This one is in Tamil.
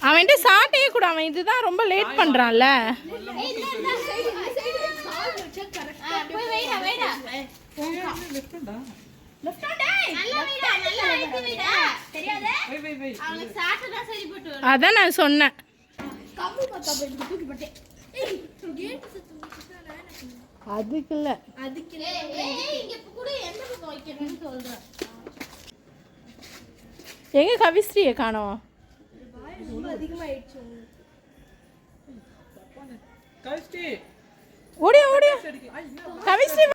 அவன்கிட்ட சாட்டையே கூட அவன் இதுதான் ரொம்ப லேட் பண்றான்ல. அதான் நான் சொன்னேன். அதுக்கு இல்ல எங்க கவிஸ்ரீயை காணோம். ஓடியா ஓடியா கவிஸ்ரீ.